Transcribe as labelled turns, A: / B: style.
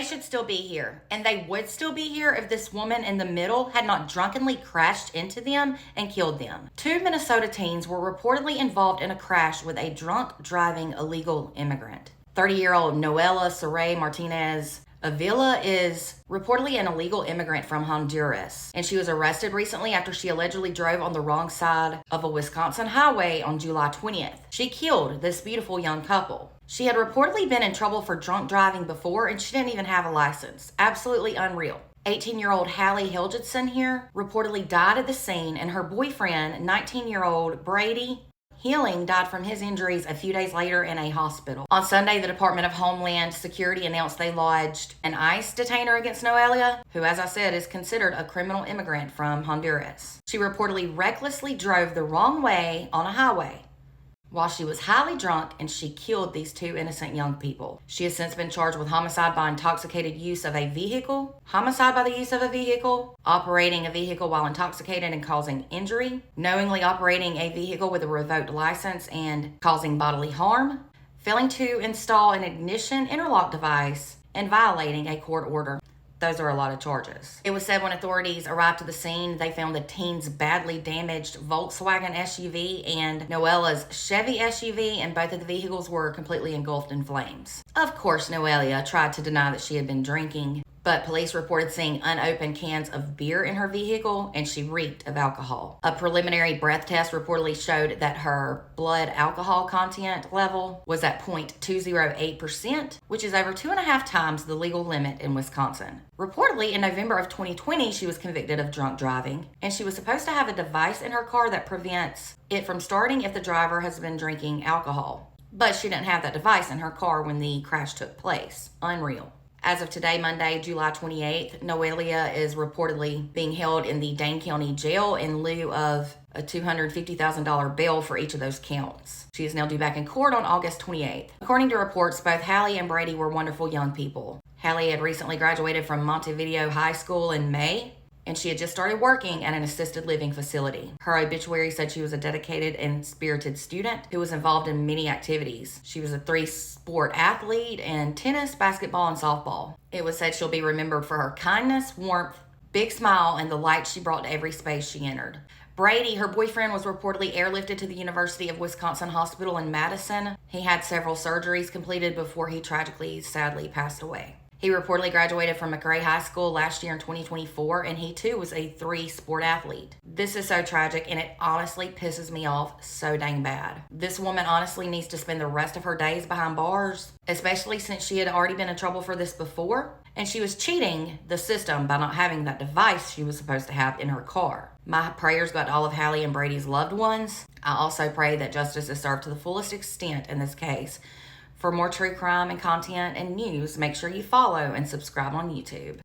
A: They should still be here, and they would still be here if this woman in the middle had not drunkenly crashed into them and killed them. 2 Minnesota teens were reportedly involved in a crash with a drunk driving illegal immigrant. 30-year-old Noela Saray Martinez Avila is reportedly an illegal immigrant from Honduras, and she was arrested recently after she allegedly drove on the wrong side of a Wisconsin highway on July 20th. She killed this beautiful young couple. She had reportedly been in trouble for drunk driving before, and she didn't even have a license. Absolutely unreal. 18-year-old Hallie Helgetson here reportedly died at the scene, and her boyfriend, 19-year-old Brady Healing, died from his injuries a few days later in a hospital. On Sunday, the Department of Homeland Security announced they lodged an ICE detainer against Noelia, who, as I said, is considered a criminal immigrant from Honduras. She reportedly recklessly drove the wrong way on a highway while she was highly drunk, and she killed these 2 innocent young people. She has since been charged with homicide by intoxicated use of a vehicle, homicide by the use of a vehicle, operating a vehicle while intoxicated and causing injury, knowingly operating a vehicle with a revoked license and causing bodily harm, failing to install an ignition interlock device, and violating a court order. Those are a lot of charges. It was said when authorities arrived to the scene, they found the teens' badly damaged Volkswagen SUV and Noela's Chevy SUV, and both of the vehicles were completely engulfed in flames. Of course, Noelia tried to deny that she had been drinking, but police reported seeing unopened cans of beer in her vehicle, and she reeked of alcohol. A preliminary breath test reportedly showed that her blood alcohol content level was at 0.208%, which is over 2.5 times the legal limit in Wisconsin. Reportedly, in November of 2020, she was convicted of drunk driving, and she was supposed to have a device in her car that prevents it from starting if the driver has been drinking alcohol. But she didn't have that device in her car when the crash took place. Unreal. As of today, Monday, July 28th, Noelia is reportedly being held in the Dane County Jail in lieu of a $250,000 bail for each of those counts. She is now due back in court on August 28th. According to reports, both Hallie and Brady were wonderful young people. Hallie had recently graduated from Montevideo High School in May, and she had just started working at an assisted living facility. Her obituary said she was a dedicated and spirited student who was involved in many activities. She was a 3-sport athlete in tennis, basketball, and softball. It was said she'll be remembered for her kindness, warmth, big smile, and the light she brought to every space she entered. Brady, her boyfriend, was reportedly airlifted to the University of Wisconsin Hospital in Madison. He had several surgeries completed before he tragically, sadly passed away. He reportedly graduated from McRae High School last year in 2024, and he too was a 3-sport athlete. This is so tragic, and it honestly pisses me off so dang bad. This woman honestly needs to spend the rest of her days behind bars, especially since she had already been in trouble for this before, and she was cheating the system by not having that device she was supposed to have in her car. My prayers go out to all of Hallie and Brady's loved ones. I also pray that justice is served to the fullest extent in this case. For more true crime and content and news, make sure you follow and subscribe on YouTube.